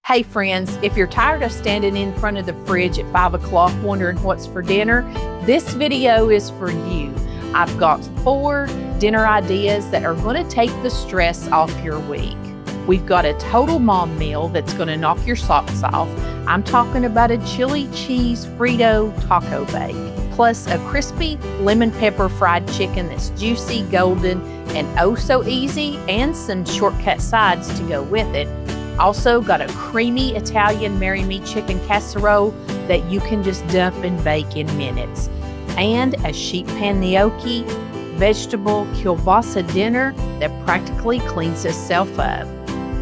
Hey friends, if you're tired of standing in front of the fridge at 5 o'clock wondering what's for dinner, this video is for you. I've got 4 dinner ideas that are going to take the stress off your week. We've got a total mom meal that's going to knock your socks off. I'm talking about a chili cheese Frito Taco Bake, plus a crispy lemon pepper fried chicken that's juicy, golden, and oh so easy, and some shortcut sides to go with it. Also got a creamy Italian Marry Me chicken casserole that you can just dump and bake in minutes. And a sheet pan gnocchi, vegetable kielbasa dinner that practically cleans itself up.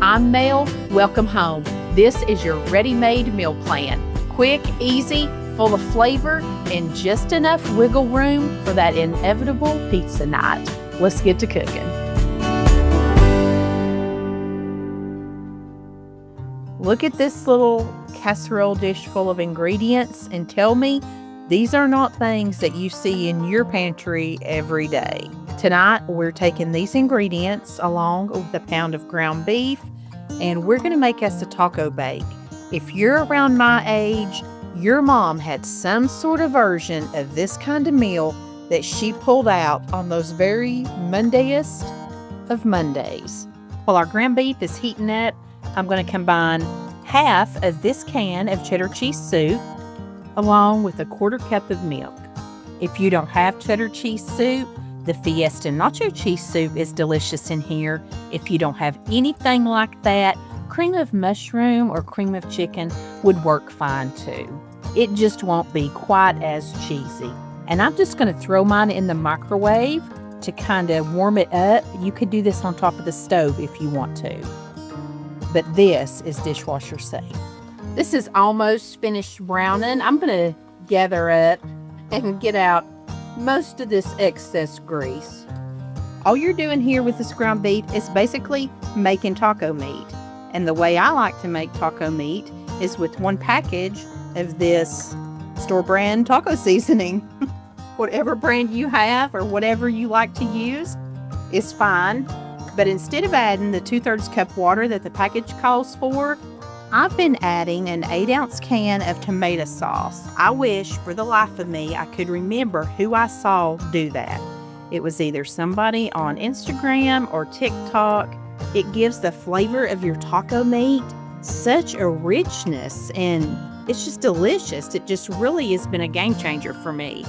I'm Mel, welcome home. This is your ready-made meal plan. Quick, easy, full of flavor, and just enough wiggle room for that inevitable pizza night. Let's get to cooking. Look at this little casserole dish full of ingredients and tell me these are not things that you see in your pantry every day. Tonight, we're taking these ingredients along with a pound of ground beef, and we're going to make us a taco bake. If you're around my age, your mom had some sort of version of this kind of meal that she pulled out on those very Mondayest of Mondays. While our ground beef is heating up, I'm going to combine half of this can of cheddar cheese soup along with a 1/4 cup of milk. If you don't have cheddar cheese soup, the Fiesta nacho cheese soup is delicious in here. If you don't have anything like that, cream of mushroom or cream of chicken would work fine too. It just won't be quite as cheesy. And I'm just going to throw mine in the microwave to kind of warm it up. You could do this on top of the stove if you want to. But this is dishwasher safe. This is almost finished browning. I'm going to gather it and get out most of this excess grease. All you're doing here with this ground beef is basically making taco meat. And the way I like to make taco meat is with 1 package of this store brand taco seasoning. Whatever brand you have or whatever you like to use is fine. But instead of adding the 2/3 cup water that the package calls for, I've been adding an 8-ounce can of tomato sauce. I wish for the life of me I could remember who I saw do that. It was either somebody on Instagram or TikTok. It gives the flavor of your taco meat such a richness, and it's just delicious. It just really has been a game changer for me.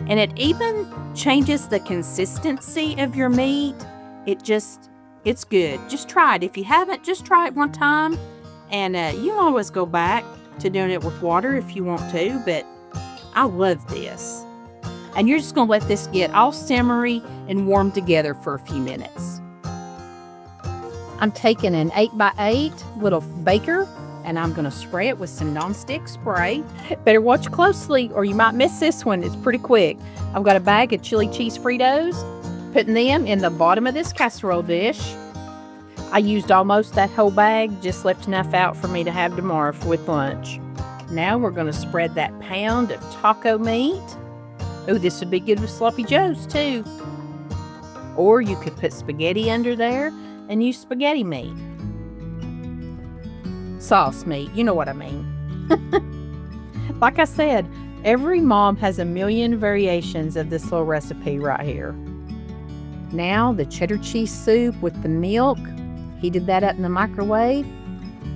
And it even changes the consistency of your meat. It's good. Just try it. If you haven't, just try it one time. And you can always go back to doing it with water if you want to, but I love this. And you're just going to let this get all simmery and warm together for a few minutes. I'm taking an 8x8 little baker, and I'm going to spray it with some nonstick spray. Better watch closely or you might miss this one. It's pretty quick. I've got a bag of chili cheese Fritos. Putting them in the bottom of this casserole dish. I used almost that whole bag, just left enough out for me to have tomorrow with lunch. Now we're going to spread that pound of taco meat. Oh, this would be good with sloppy joes too. Or you could put spaghetti under there and use spaghetti meat. Sauce meat, you know what I mean. Like I said, every mom has a million variations of this little recipe right here. Now the cheddar cheese soup with the milk, heated that up in the microwave.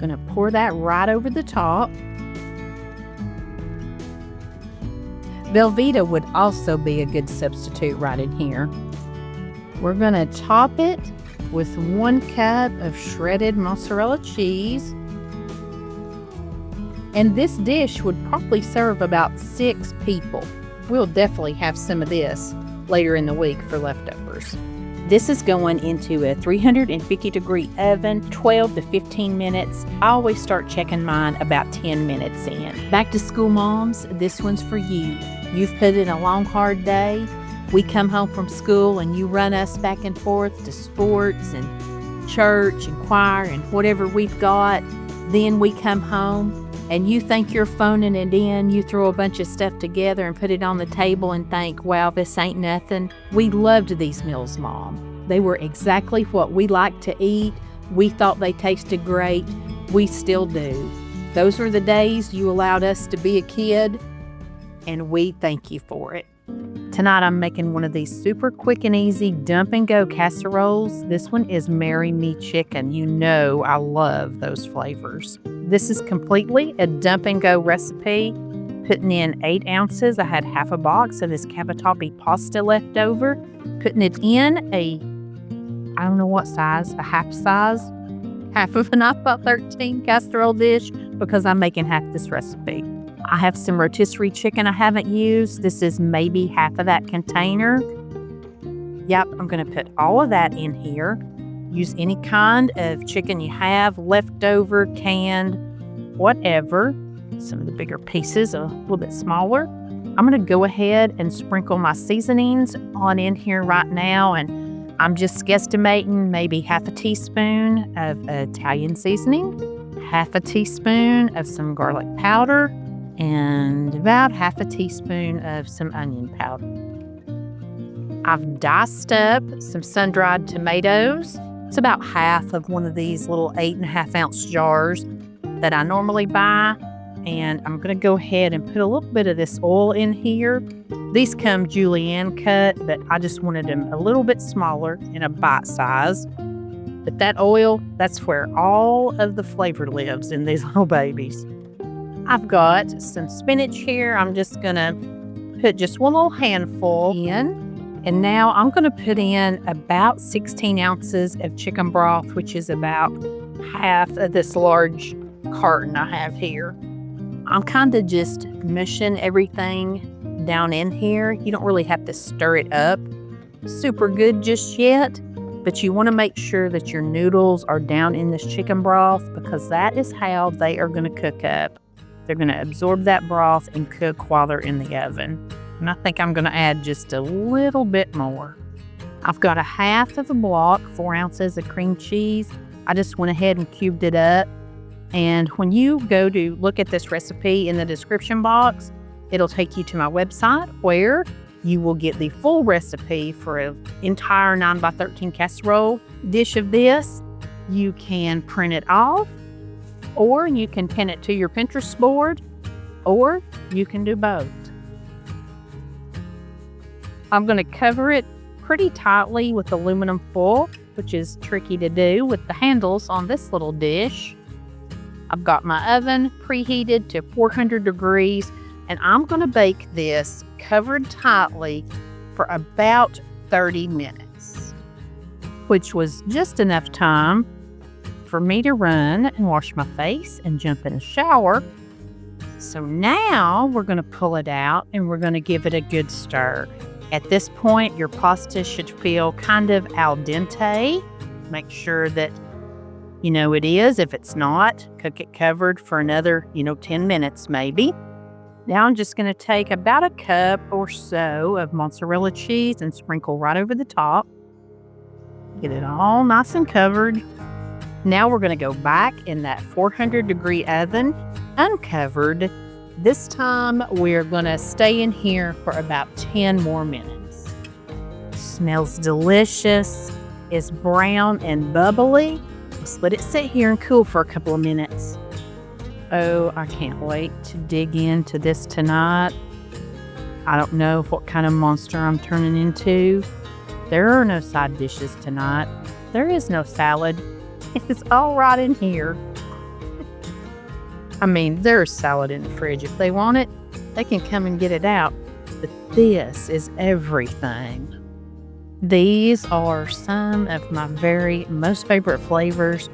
Gonna pour that right over the top. Velveeta would also be a good substitute right in here. We're gonna top it with 1 cup of shredded mozzarella cheese. And this dish would probably serve about 6 people. We'll definitely have some of this later in the week for leftovers. This is going into a 350-degree oven, 12 to 15 minutes. I always start checking mine about 10 minutes in. Back to school moms, this one's for you. You've put in a long, hard day. We come home from school and you run us back and forth to sports and church and choir and whatever we've got. Then we come home and you think you're phoning it in, you throw a bunch of stuff together and put it on the table and think, wow, this ain't nothing. We loved these meals, Mom. They were exactly what we like to eat We thought they tasted great. We still do. Those were the days you allowed us to be a kid, and we thank you for it. Tonight I'm making one of these super quick and easy dump and go casseroles. This one is Marry Me Chicken. You know I love those flavors. This is completely a dump and go recipe. Putting in 8 ounces. I had half a box of this cavatappi pasta left over. Putting it in I don't know what size, a half size, half of an iPod 13 casserole dish because I'm making half this recipe. I have some rotisserie chicken I haven't used. This is maybe half of that container. Yep, I'm going to put all of that in here. Use any kind of chicken you have, leftover, canned, whatever. Some of the bigger pieces, a little bit smaller. I'm going to go ahead and sprinkle my seasonings on in here right now, and I'm just guesstimating maybe half a teaspoon of Italian seasoning, half a teaspoon of some garlic powder, and about half a teaspoon of some onion powder. I've diced up some sun-dried tomatoes. It's about half of one of these little 8.5-ounce jars that I normally buy. And I'm going to go ahead and put a little bit of this oil in here. These come julienne cut, but I just wanted them a little bit smaller in a bite size. But that oil, that's where all of the flavor lives in these little babies. I've got some spinach here. I'm just going to put just one little handful in. And now I'm going to put in about 16 ounces of chicken broth, which is about half of this large carton I have here. I'm kind of just mushing everything down in here. You don't really have to stir it up super good just yet, but you want to make sure that your noodles are down in this chicken broth because that is how they are going to cook up. They're going to absorb that broth and cook while they're in the oven. And I think I'm going to add just a little bit more. I've got a half of a block, 4 ounces of cream cheese. I just went ahead and cubed it up. And when you go to look at this recipe in the description box, it'll take you to my website where you will get the full recipe for an entire 9x13 casserole dish of this. You can print it off, or you can pin it to your Pinterest board, or you can do both. I'm going to cover it pretty tightly with aluminum foil, which is tricky to do with the handles on this little dish. I've got my oven preheated to 400 degrees, and I'm going to bake this covered tightly for about 30 minutes, which was just enough time for me to run and wash my face and jump in a shower. So now we're going to pull it out and we're going to give it a good stir. At this point, your pasta should feel kind of al dente. Make sure that it is. If it's not, cook it covered for another, 10 minutes maybe. Now I'm just going to take about a cup or so of mozzarella cheese and sprinkle right over the top. Get it all nice and covered. Now we're going to go back in that 400 degree oven, uncovered. This time we're going to stay in here for about 10 more minutes. Smells delicious. It's brown and bubbly. Let's let it sit here and cool for a couple of minutes. Oh, I can't wait to dig into this tonight. I don't know what kind of monster I'm turning into. There are no side dishes tonight. There is no salad. It's all right in here. I mean, there's salad in the fridge. If they want it, they can come and get it out. But this is everything. These are some of my very most favorite flavors,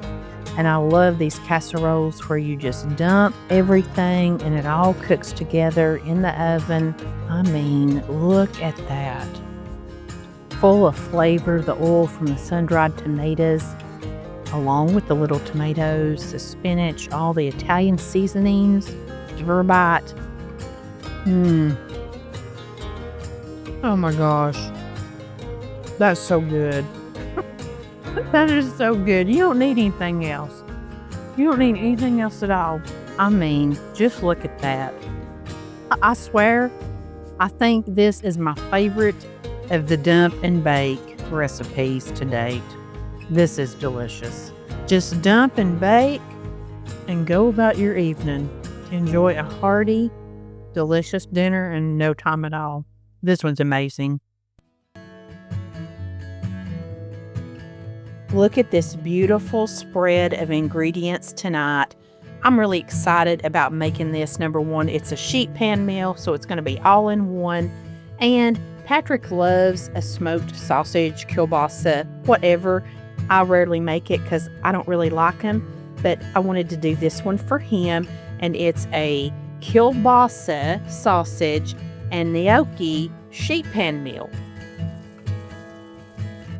and I love these casseroles where you just dump everything and it all cooks together in the oven. I mean, look at that. Full of flavor, the oil from the sun-dried tomatoes, along with the little tomatoes, the spinach, all the Italian seasonings. Give her a bite. Oh my gosh. That's so good. That is so good. You don't need anything else. You don't need anything else at all. I mean, just look at that. I swear, I think this is my favorite of the dump and bake recipes to date. This is delicious. Just dump and bake and go about your evening. Enjoy a hearty, delicious dinner in no time at all. This one's amazing. Look at this beautiful spread of ingredients tonight. I'm really excited about making this. Number one, it's a sheet pan meal, so it's going to be all in one. And Patrick loves a smoked sausage, kielbasa, whatever. I rarely make it because I don't really like them, but I wanted to do this one for him. And it's a kielbasa sausage and gnocchi sheet pan meal.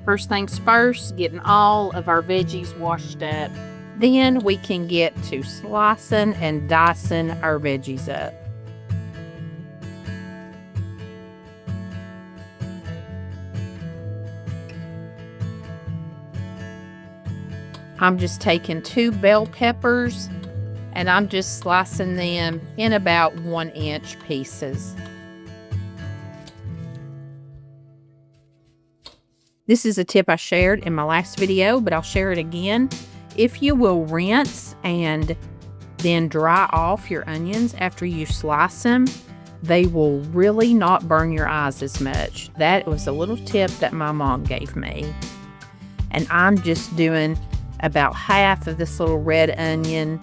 First things first, getting all of our veggies washed up. Then we can get to slicing and dicing our veggies up. I'm just taking 2 bell peppers and I'm just slicing them in about 1-inch pieces. This is a tip I shared in my last video, but I'll share it again. If you will rinse and then dry off your onions after you slice them, they will really not burn your eyes as much. That was a little tip that my mom gave me. And I'm just doing about half of this little red onion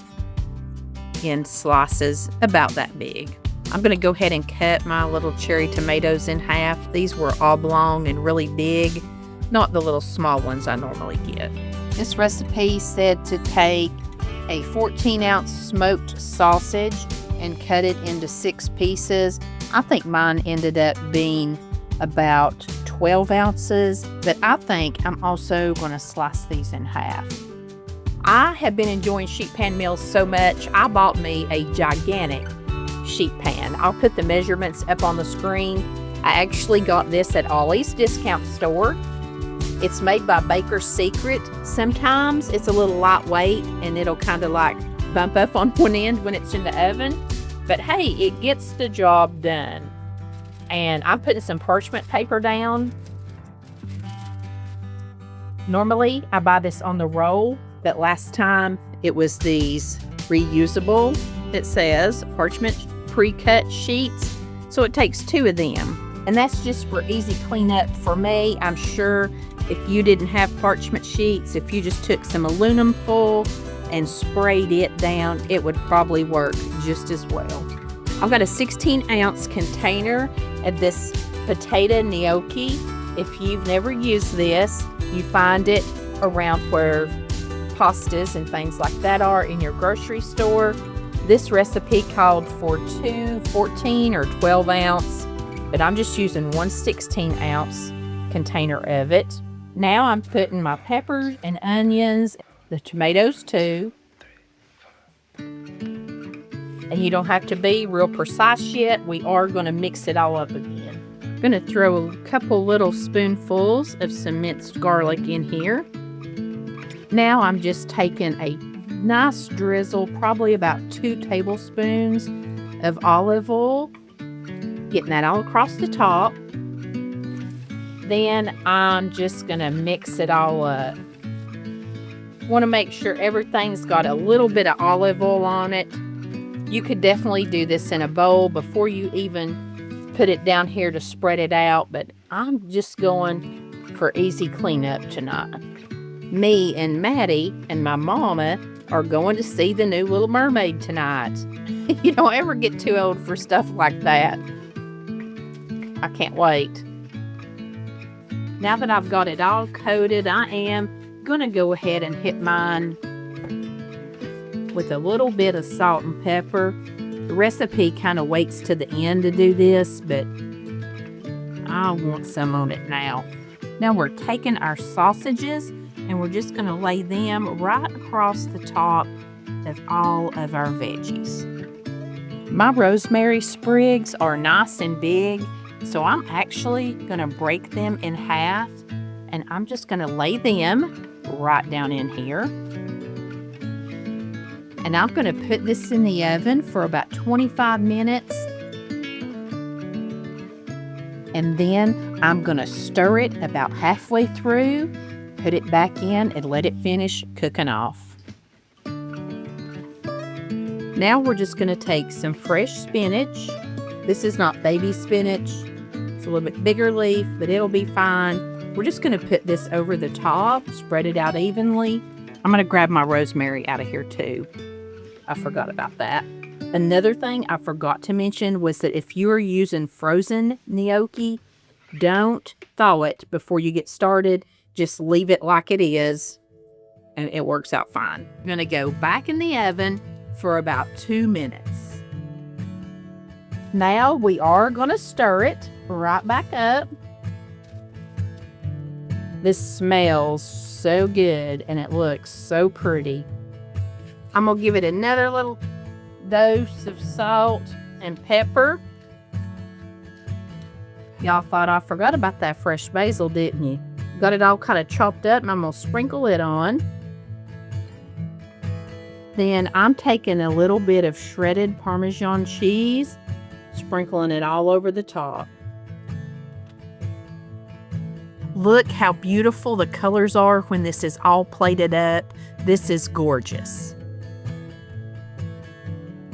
in slices about that big. I'm going to go ahead and cut my little cherry tomatoes in half. These were oblong and really big, not the little small ones I normally get. This recipe said to take a 14-ounce smoked sausage and cut it into 6 pieces. I think mine ended up being about 12 ounces, but I think I'm also going to slice these in half. I have been enjoying sheet pan meals so much, I bought me a gigantic sheet pan. I'll put the measurements up on the screen. I actually got this at Ollie's discount store. It's made by Baker's Secret. Sometimes it's a little lightweight and it'll kind of like bump up on one end when it's in the oven. But hey, it gets the job done. And I'm putting some parchment paper down. Normally, I buy this on the roll, but last time it was these reusable, it says, parchment pre-cut sheets. So it takes 2 of them. And that's just for easy cleanup for me. I'm sure if you didn't have parchment sheets, if you just took some aluminum foil and sprayed it down, it would probably work just as well. I've got a 16-ounce container of this potato gnocchi. If you've never used this, you find it around where pastas and things like that are in your grocery store. This recipe called for 2 14 or 12 ounce, but I'm just using 1 16-ounce container of it. Now I'm putting my peppers and onions, the tomatoes too. And you don't have to be real precise yet. We are going to mix it all up again. I'm going to throw a couple little spoonfuls of some minced garlic in here. Now I'm just taking a nice drizzle, probably about 2 tablespoons of olive oil, getting that all across the top. Then I'm just going to mix it all up. Want to make sure everything's got a little bit of olive oil on it. You could definitely do this in a bowl before you even put it down here to spread it out, but I'm just going for easy cleanup tonight. Me and Maddie and my mama are going to see the new Little Mermaid tonight. You don't ever get too old for stuff like that. I can't wait. Now that I've got it all coated, I am going to go ahead and hit mine with a little bit of salt and pepper. The recipe kind of waits to the end to do this, but I want some on it now. Now we're taking our sausages and we're just going to lay them right across the top of all of our veggies. My rosemary sprigs are nice and big, so I'm actually going to break them in half, and I'm just going to lay them right down in here. And I'm going to put this in the oven for about 25 minutes. And then I'm going to stir it about halfway through, put it back in and let it finish cooking off. Now we're just going to take some fresh spinach. This is not baby spinach. It's a little bit bigger leaf, but it'll be fine. We're just going to put this over the top, spread it out evenly. I'm going to grab my rosemary out of here too. I forgot about that. Another thing I forgot to mention was that if you are using frozen gnocchi, don't thaw it before you get started. Just leave it like it is, and it works out fine. I'm going to go back in the oven for about 2 minutes. Now we are going to stir it right back up. This smells so good, and it looks so pretty. I'm going to give it another little dose of salt and pepper. Y'all thought I forgot about that fresh basil, didn't you? Got it all kind of chopped up, and I'm going to sprinkle it on. Then I'm taking a little bit of shredded Parmesan cheese, sprinkling it all over the top. Look how beautiful the colors are when this is all plated up. This is gorgeous.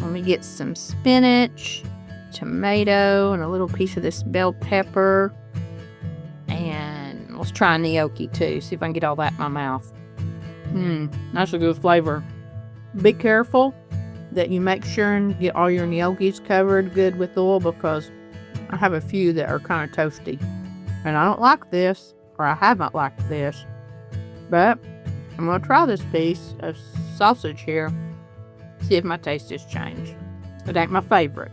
Let me get some spinach, tomato, and a little piece of this bell pepper. And let's try gnocchi too. See if I can get all that in my mouth. That's a good flavor. Be careful that you make sure and get all your gnocchis covered good with oil, because I have a few that are kind of toasty. And I don't like this, or I haven't liked this. But I'm going to try this piece of sausage here. See if my taste has changed. It ain't my favorite.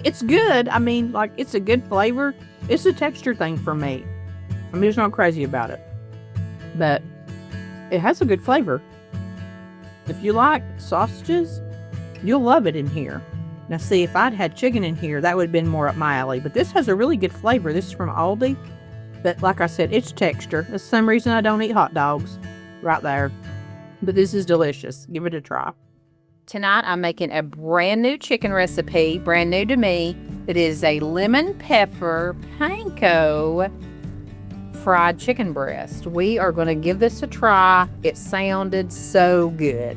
It's good. I mean, like, it's a good flavor. It's a texture thing for me. I'm just not crazy about it. But it has a good flavor. If you like sausages, you'll love it in here. Now see, if I'd had chicken in here, that would have been more up my alley. But this has a really good flavor. This is from Aldi. But like I said, it's texture. That's some reason I don't eat hot dogs. Right there. But this is delicious. Give it a try. Tonight I'm making a brand new chicken recipe, brand new to me. It is a lemon pepper panko fried chicken breast. We are going to give this a try. It sounded so good.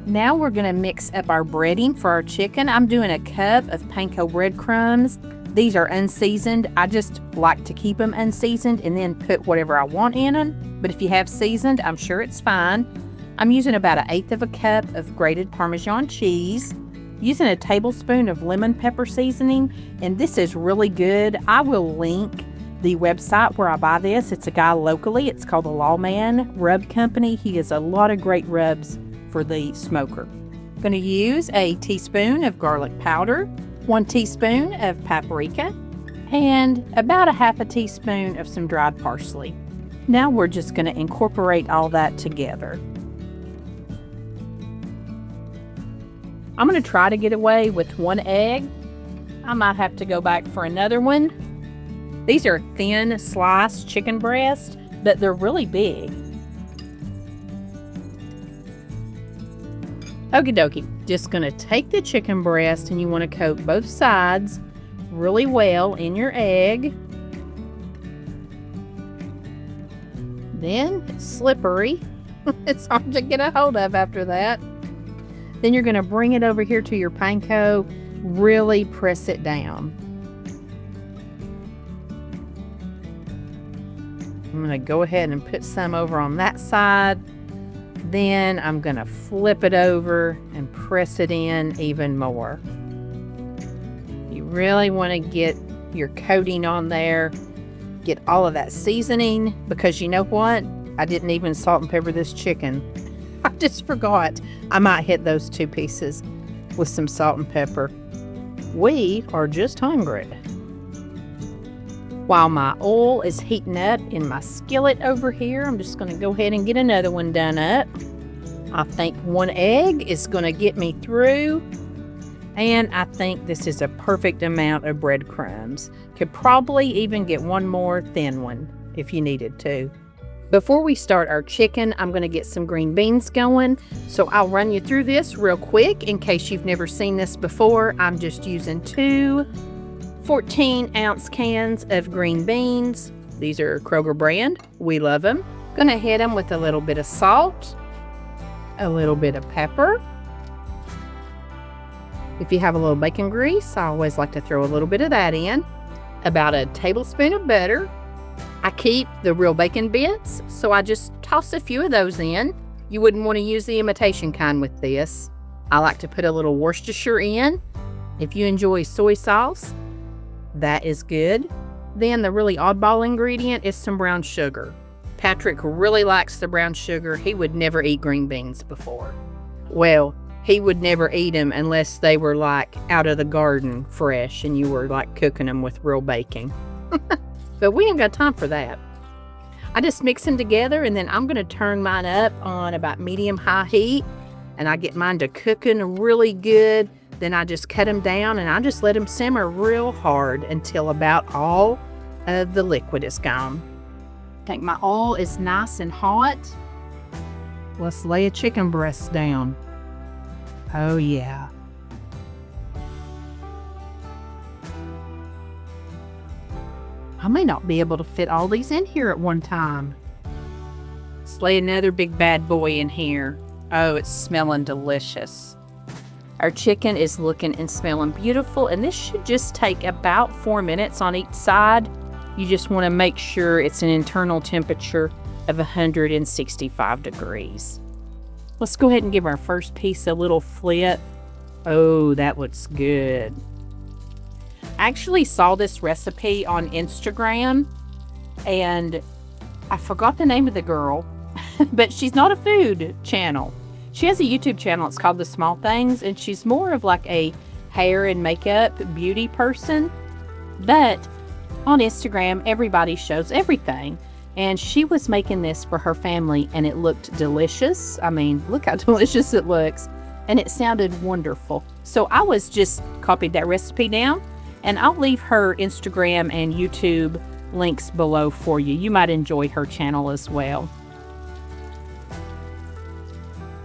Now we're going to mix up our breading for our chicken. I'm doing a cup of panko breadcrumbs. These are unseasoned. I just like to keep them unseasoned and then put whatever I want in them. But if you have seasoned, I'm sure it's fine. I'm using about 1/8 of a cup of grated Parmesan cheese, using a tablespoon of lemon pepper seasoning, and this is really good. I will link the website where I buy this. It's a guy locally. It's called the Lawman Rub Company. He has a lot of great rubs for the smoker. I'm going to use a teaspoon of garlic powder, 1 teaspoon of paprika, and about 1/2 teaspoon of some dried parsley. Now we're just going to incorporate all that together. I'm going to try to get away with 1 egg. I might have to go back for another one. These are thin sliced chicken breasts, but they're really big. Okie dokie. Just going to take the chicken breast, and you want to coat both sides really well in your egg. Then it's slippery. It's hard to get a hold of after that. Then you're going to bring it over here to your panko, really press it down. I'm going to go ahead and put some over on that side. Then I'm going to flip it over and press it in even more. You really want to get your coating on there, get all of that seasoning, because you know what? I didn't even salt and pepper this chicken. I just forgot. I might hit those 2 pieces with some salt and pepper. We are just hungry. While my oil is heating up in my skillet over here, I'm just going to go ahead and get another one done up. I think 1 egg is going to get me through. And I think this is a perfect amount of breadcrumbs. Could probably even get 1 more thin one if you needed to. Before we start our chicken, I'm going to get some green beans going. So I'll run you through this real quick in case you've never seen this before. I'm just using 2 14-ounce cans of green beans. These are Kroger brand. We love them. Gonna hit them with a little bit of salt, a little bit of pepper. If you have a little bacon grease, I always like to throw a little bit of that in. About a tablespoon of butter. I keep the real bacon bits, so I just toss a few of those in. You wouldn't want to use the imitation kind with this. I like to put a little Worcestershire in. If you enjoy soy sauce, that is good. Then the really oddball ingredient is some brown sugar. Patrick really likes the brown sugar. He would never eat green beans before. Well, he would never eat them unless they were like out of the garden fresh and you were like cooking them with real bacon. But we ain't got time for that. I just mix them together and then I'm going to turn mine up on about medium-high heat. And I get mine to cooking really good. Then I just cut them down and I just let them simmer real hard until about all of the liquid is gone. I think my oil is nice and hot. Let's lay a chicken breast down. Oh yeah. I may not be able to fit all these in here at one time. Let's lay another big bad boy in here. Oh, it's smelling delicious. Our chicken is looking and smelling beautiful, and this should just take about 4 minutes on each side. You just want to make sure it's an internal temperature of 165 degrees. Let's go ahead and give our first piece a little flip. Oh, that looks good. I actually saw this recipe on Instagram, and I forgot the name of the girl, but she's not a food channel. She has a YouTube channel. It's called The Small Things, and she's more of like a hair and makeup beauty person. But on Instagram, everybody shows everything. And she was making this for her family, and it looked delicious. I mean, look how delicious it looks. And it sounded wonderful. So I was just copied that recipe down, and I'll leave her Instagram and YouTube links below for you. You might enjoy her channel as well.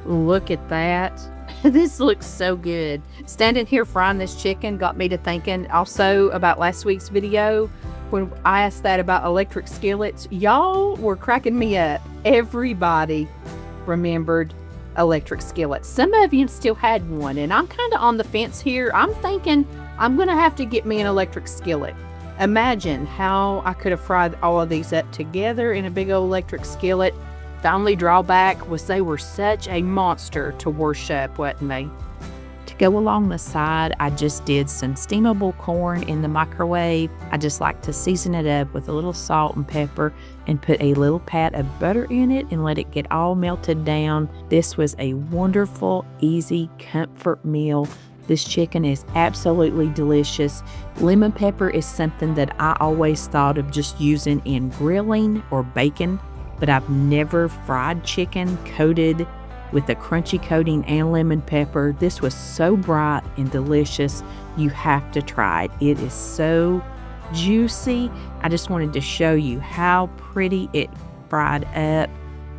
Look at that. This looks so good. Standing here frying this chicken got me to thinking also about last week's video when I asked that about electric skillets. Y'all were cracking me up. Everybody remembered electric skillets. Some of you still had one, and I'm kind of on the fence here. I'm thinking I'm going to have to get me an electric skillet. Imagine how I could have fried all of these up together in a big old electric skillet. The only drawback was they were such a monster to worship, wasn't they? To go along the side, I just did some steamable corn in the microwave. I just like to season it up with a little salt and pepper and put a little pat of butter in it and let it get all melted down. This was a wonderful, easy comfort meal. This chicken is absolutely delicious. Lemon pepper is something that I always thought of just using in grilling or bacon, but I've never fried chicken coated with a crunchy coating and lemon pepper. This was so bright and delicious. You have to try it. It is so juicy. I just wanted to show you how pretty it fried up,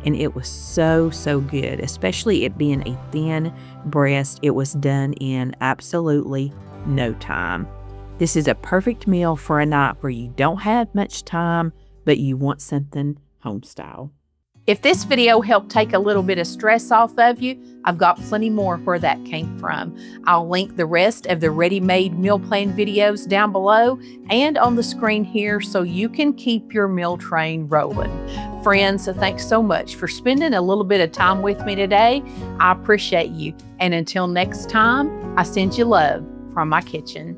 and it was so, so good, especially it being a thin breast. It was done in absolutely no time. This is a perfect meal for a night where you don't have much time, but you want something home style. If this video helped take a little bit of stress off of you, I've got plenty more where that came from. I'll link the rest of the ready-made meal plan videos down below and on the screen here so you can keep your meal train rolling. Friends, thanks so much for spending a little bit of time with me today. I appreciate you. And until next time, I send you love from my kitchen.